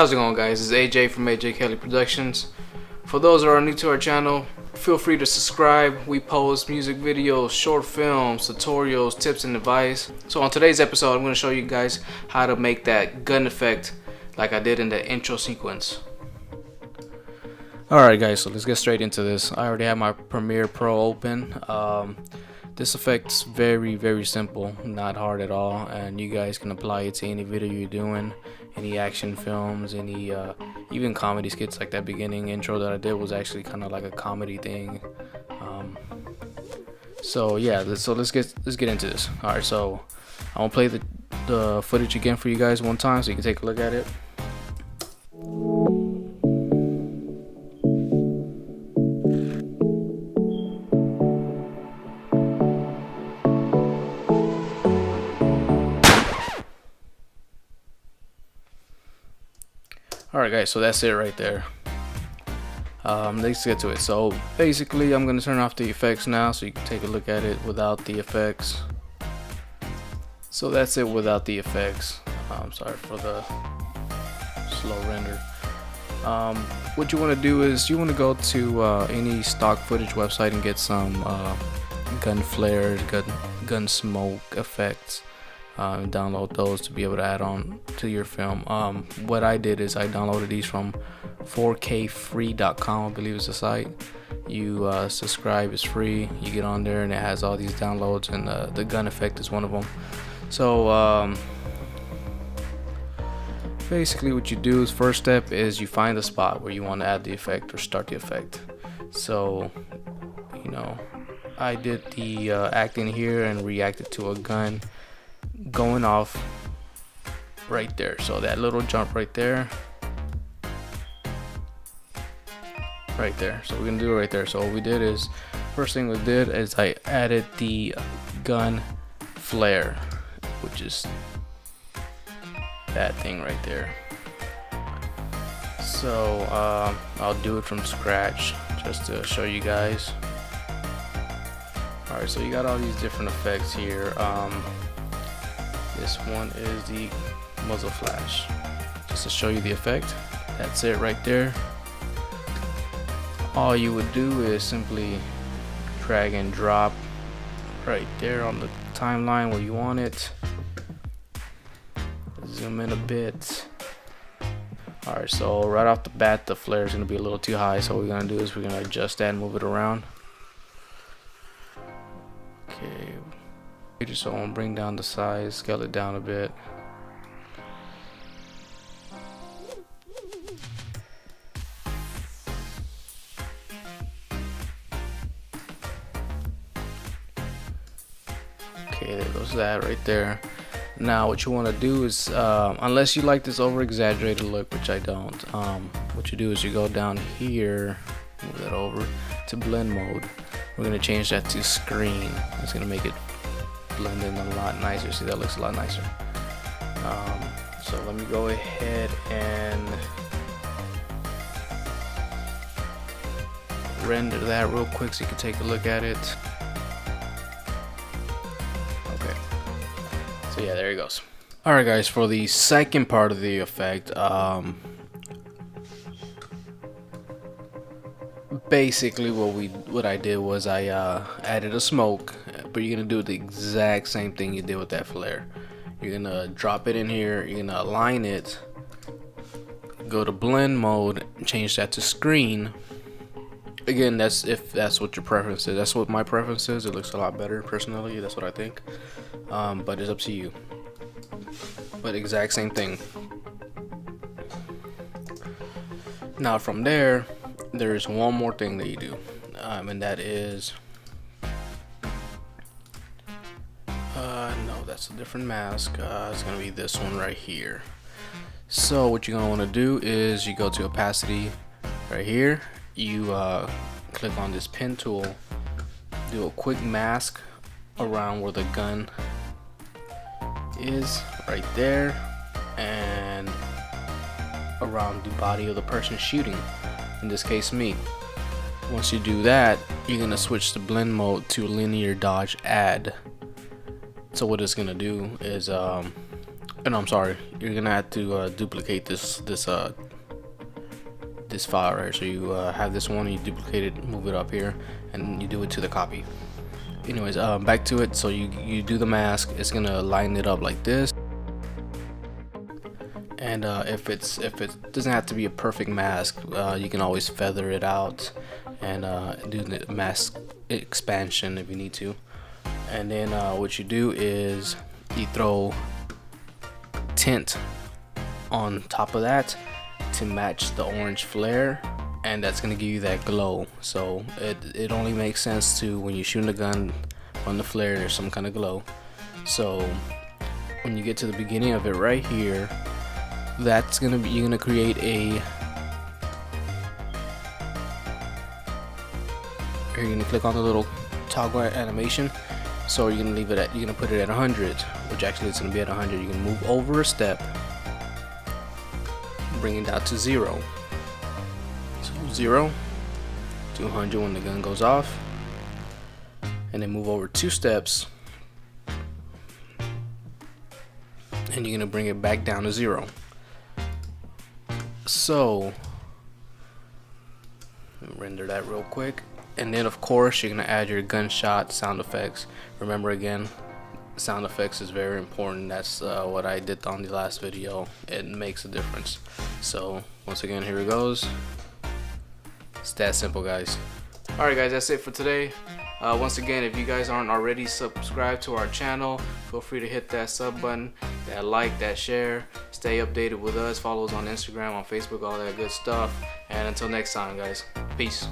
How's it going, guys? It's AJ from AJ Kelly Productions. For those that are new to our channel, feel free to subscribe. We post music videos, short films, tutorials, tips and advice. So on today's episode, I'm going to show you guys how to make that gun effect like I did in the intro sequence. Alright guys, so let's get straight into this. I already have my Premiere Pro open. This effect's very simple, not hard at all, and you guys can apply it to any video you're doing, any action films, any even comedy skits. Like that beginning intro that I did was actually kind of like a comedy thing. So yeah, let's get into this. All right, so I'm gonna play the footage again for you guys one time so you can take a look at it. Alright guys, so that's it right there. Let's get to it. So basically I'm going to turn off the effects now so you can take a look at it without the effects. So that's it without the effects. I'm sorry for the slow render. What you want to do is you want to go to any stock footage website and get some gun flares, gun smoke effects. Download those to be able to add on to your film. What I did is I downloaded these from 4kfree.com, I believe is the site. You subscribe, it's free. You get on there and it has all these downloads, and the gun effect is one of them. So basically what you do is, first step is you find the spot where you want to add the effect or start the effect. So you know, I did the acting here and reacted to a gun going off right there. So that little jump right there, so we're gonna do it right there. So what we did is, first thing we did is I added the gun flare, which is that thing right there. So I'll do it from scratch just to show you guys. Alright, so you got all these different effects here. This one is the Muzzle Flash, just to show you the effect. That's it right there. All you would do is simply drag and drop right there on the timeline where you want it. Zoom in a bit. Alright, so right off the bat the flare is going to be a little too high, so what we're going to do is we're going to adjust that and move it around. Okay. So I'm gonna bring down the size, scale it down a bit. Okay, there goes that right there. Now what you want to do is, unless you like this over exaggerated look, which I don't, what you do is you go down here, move that over to blend mode. We're gonna change that to screen. It's gonna make it blend in a lot nicer. See, that looks a lot nicer. So let me go ahead and render that real quick so you can take a look at it. Okay, so yeah, there it goes. Alright guys, for the second part of the effect, basically what I did was I added a smoke, but you're gonna do the exact same thing you did with that flare. You're gonna drop it in here, you're gonna align it, go to blend mode, change that to screen. Again, that's if that's what your preference is. That's what my preference is. It looks a lot better personally, that's what I think, but it's up to you. But exact same thing. Now from there, there's one more thing that you do, and that is no, that's a different mask. It's gonna be this one right here. So what you're gonna want to do is you go to opacity right here, you click on this pen tool, do a quick mask around where the gun is right there, and around the body of the person shooting, in this case me. Once you do that, you're gonna switch to blend mode to linear dodge add. So what it's gonna do is and I'm sorry, you're gonna have to duplicate this file right. So you have this one, and you duplicate it, move it up here, and you do it to the copy. Anyways, back to it. So you do the mask. It's gonna line it up like this. And if it doesn't have to be a perfect mask, you can always feather it out and do the mask expansion if you need to. And then what you do is you throw tint on top of that to match the orange flare, and that's gonna give you that glow. So it only makes sense to when you shoot a gun on the flare, there's some kind of glow. So when you get to the beginning of it right here, that's gonna be, you're gonna create a, you're gonna click on the little toggle animation. So you're gonna leave it at, you're gonna put it at 100, which actually it's gonna be at 100. You can move over a step, bring it down to 0. So 0 to 100 when the gun goes off, and then move over 2 steps, and you're gonna bring it back down to 0. So render that real quick, and then of course you're gonna add your gunshot sound effects. Remember, again, sound effects is very important. That's what I did on the last video. It makes a difference. So once again, here it goes. It's that simple, guys. Alright guys, that's it for today. Once again, if you guys aren't already subscribed to our channel, feel free to hit that sub button, that like, that share. Stay updated with us. Follow us on Instagram, on Facebook, all that good stuff. And until next time, guys, peace.